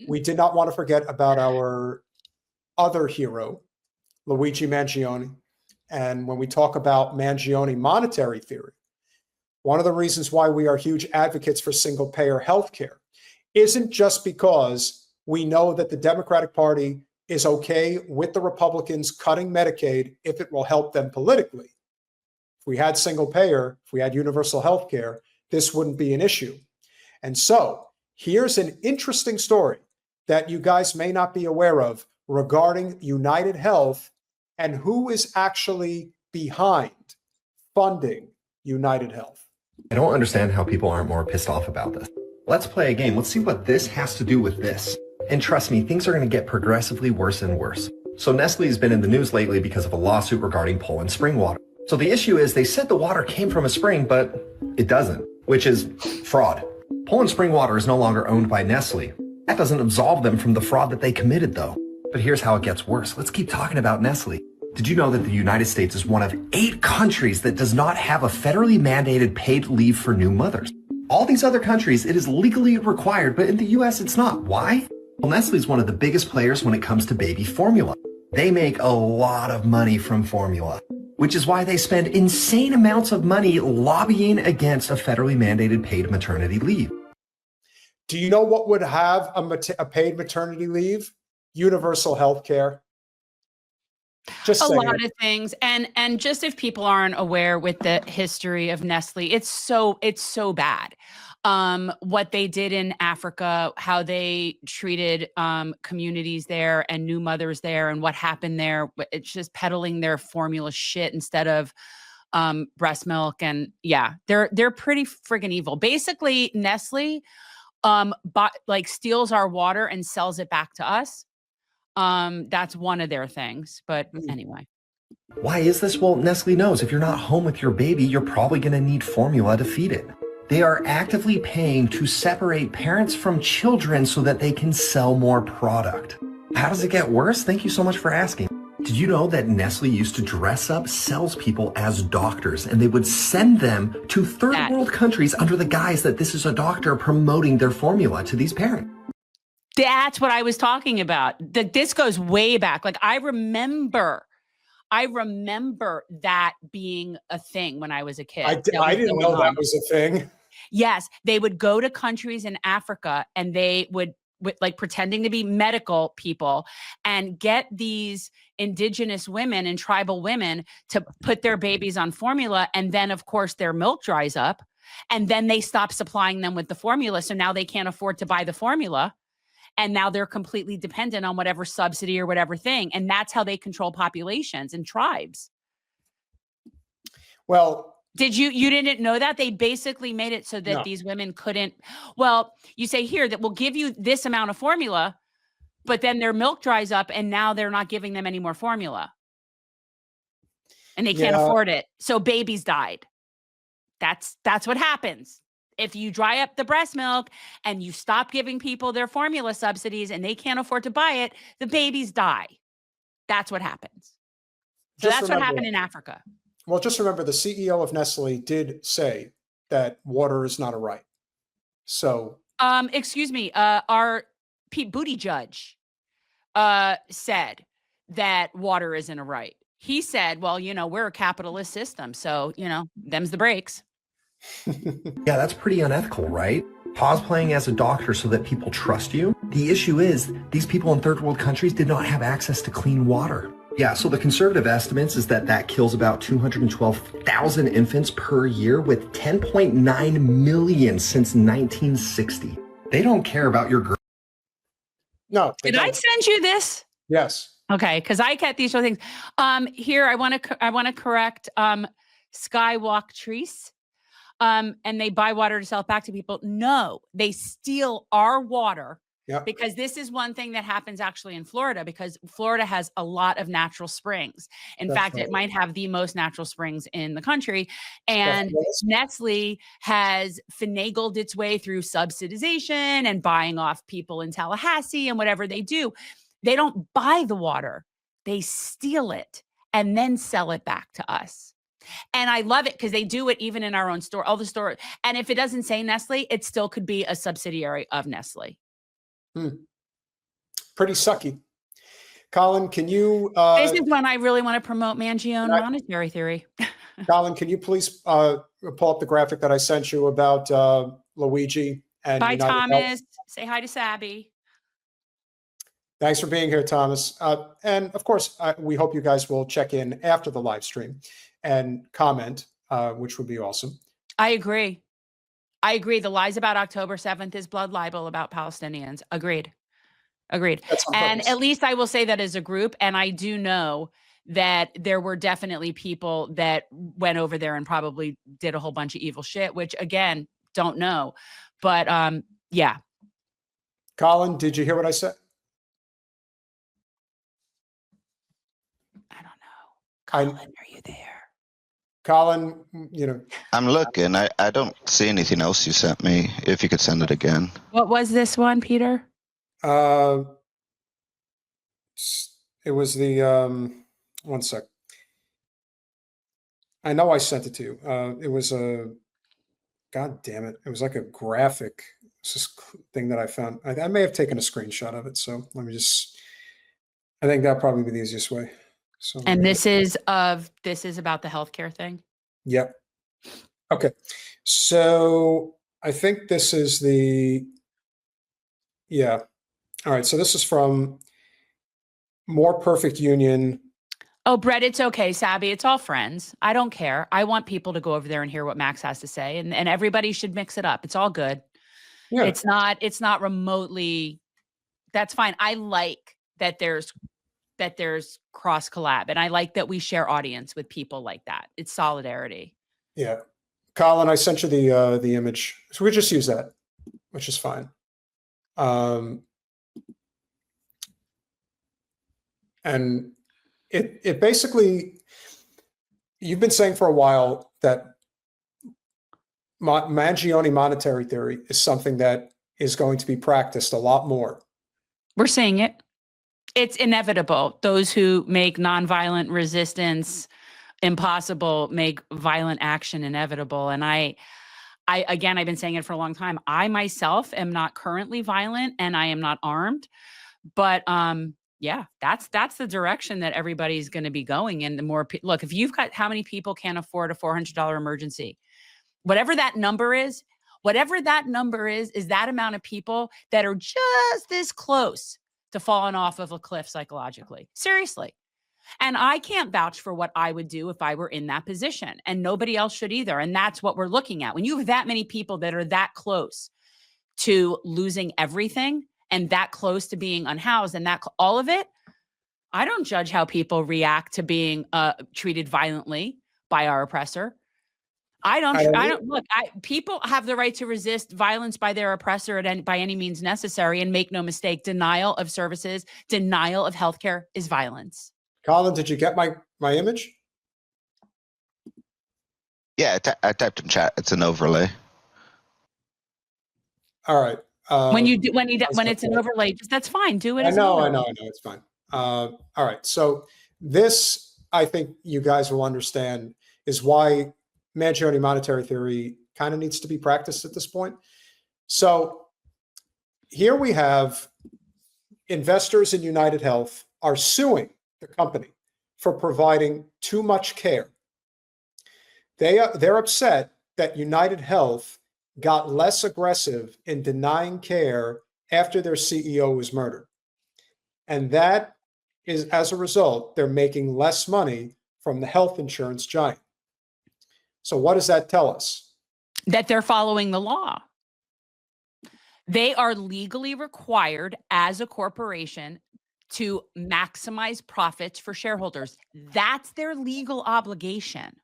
we did not want to forget about our other hero, Luigi Mangione. And when we talk about Mangione monetary theory, one of the reasons why we are huge advocates for single payer healthcare isn't just because we know that the Democratic Party is okay with the Republicans cutting Medicaid if it will help them politically. If we had single payer, if we had universal health care, this wouldn't be an issue. And so here's an interesting story that you guys may not be aware of regarding UnitedHealth and who is actually behind funding UnitedHealth. I don't understand how people aren't more pissed off about this. Let's play a game. Let's see what this has to do with this. And trust me, things are going to get progressively worse and worse. So Nestle has been in the news lately because of a lawsuit regarding Poland spring water. So the issue is they said the water came from a spring, but it doesn't, which is fraud. Poland spring water is no longer owned by Nestle. That doesn't absolve them from the fraud that they committed, though. But here's how it gets worse. Let's keep talking about Nestle. Did you know that the United States is one of 8 countries that does not have a federally mandated paid leave for new mothers? All these other countries, it is legally required, but in the US, it's not. Why? Well, Nestle is one of the biggest players when it comes to baby formula. They make a lot of money from formula, which is why they spend insane amounts of money lobbying against a federally mandated paid maternity leave. Do you know what would have a paid maternity leave? Universal health care. Just a saying. lot of things. And just if people aren't aware with the history of Nestle, it's so bad. What they did in Africa, how they treated communities there and new mothers there, and what happened there. It's just peddling their formula shit instead of breast milk. And yeah, they're pretty friggin' evil. Basically, Nestle steals our water and sells it back to us. That's one of their things. But anyway. Why is this? Well, Nestle knows if you're not home with your baby, you're probably going to need formula to feed it. They are actively paying to separate parents from children so that they can sell more product. How does it get worse? Thank you so much for asking. Did you know that Nestle used to dress up salespeople as doctors, and they would send them to third world countries under the guise that this is a doctor promoting their formula to these parents? That's what I was talking about. This goes way back. Like I remember that being a thing when I was a kid. I didn't know that was a thing. Yes, they would go to countries in Africa and they would like pretending to be medical people and get these indigenous women and tribal women to put their babies on formula. And then of course their milk dries up and then they stop supplying them with the formula. So now they can't afford to buy the formula. And now they're completely dependent on whatever subsidy or whatever thing. And that's how they control populations and tribes. Well, you didn't know that? They basically made it so that these women couldn't, well, you say here that we'll give you this amount of formula, but then their milk dries up and now they're not giving them any more formula. And they can't afford it. So babies died. That's what happens. If you dry up the breast milk and you stop giving people their formula subsidies and they can't afford to buy it, the babies die. That's what happens. So that's what happened in Africa. Well, just remember the CEO of Nestle did say that water is not a right. So, excuse me, our Pete Buttigieg said that water isn't a right. He said, well, we're a capitalist system. So, them's the breaks. Yeah, that's pretty unethical, right? Cosplaying as a doctor so that people trust you. The issue is these people in third world countries did not have access to clean water. Yeah, so the conservative estimates is that kills about 212,000 infants per year with 10.9 million since 1960. They don't care about your girl. No. Did I send you this? Yes. Okay, because I get these sort of things. Here I want to correct Skywalk Trees. And they buy water to sell it back to people. No, they steal our water. Yep. Because this is one thing that happens actually in Florida, because Florida has a lot of natural springs. In fact, it might have the most natural springs in the country. And Nestle has finagled its way through subsidization and buying off people in Tallahassee and whatever they do. They don't buy the water. They steal it and then sell it back to us. And I love it because they do it even in our own store, all the store. And if it doesn't say Nestle, it still could be a subsidiary of Nestle. pretty sucky. Colin, can you? This is when I really want to promote Mangione monetary theory. Colin, can you please pull up the graphic that I sent you about Luigi and Bye, UnitedHealth? Thomas. Say hi to Sabby. Thanks for being here, Thomas. And of course, we hope you guys will check in after the live stream and comment, which would be awesome. I agree. The lies about October 7th is blood libel about Palestinians. Agreed. And at least I will say that as a group, and I do know that there were definitely people that went over there and probably did a whole bunch of evil shit, which again, don't know. But yeah. Colin, did you hear what I said? I don't know. Colin, are you there? Colin, I'm looking. I don't see anything else you sent me. If you could send it again. What was this one, Peter? It was the one sec. I know I sent it to you. It was God damn it. It was like a graphic. It's this thing that I found. I may have taken a screenshot of it. So let me I think that'll probably be the easiest way. So, and this is about the healthcare thing. Yep. Okay. So I think this is yeah. All right. So this is from More Perfect Union. Oh, Brett, it's okay, Sabby. It's all friends. I don't care. I want people to go over there and hear what Max has to say, and everybody should mix it up. It's all good. Yeah. It's not remotely. That's fine. I like that there's cross collab, and I like that we share audience with people like that. It's solidarity. Yeah, Colin, I sent you the image, so we just use that, which is fine. And it basically, you've been saying for a while that Mangione monetary theory is something that is going to be practiced a lot more. We're seeing it. It's inevitable. Those who make nonviolent resistance impossible make violent action inevitable. And again, I've been saying it for a long time. I myself am not currently violent and I am not armed, but yeah, that's the direction that everybody's going to be going. And the more look, if you've got how many people can't afford a $400 emergency, whatever that number is that amount of people that are just this close to falling off of a cliff psychologically. Seriously. And I can't vouch for what I would do if I were in that position, and nobody else should either. And that's what we're looking at. When you have that many people that are that close to losing everything and that close to being unhoused and that all of it, I don't judge how people react to being treated violently by our oppressor. I don't look, people have the right to resist violence by their oppressor by any means necessary. And make no mistake, denial of services, denial of healthcare is violence. Colin, did you get my image? Yeah, I typed in chat. It's an overlay. All right. When it's an overlay, that's fine. Do it. I know. It's fine. All right. So this, I think you guys will understand, is why Mangione monetary theory kind of needs to be practiced at this point. So here we have investors in UnitedHealth are suing the company for providing too much care. They're upset that UnitedHealth got less aggressive in denying care after their CEO was murdered. And that is, as a result, they're making less money from the health insurance giant. So what does that tell us? That they're following the law. They are legally required as a corporation to maximize profits for shareholders. That's their legal obligation.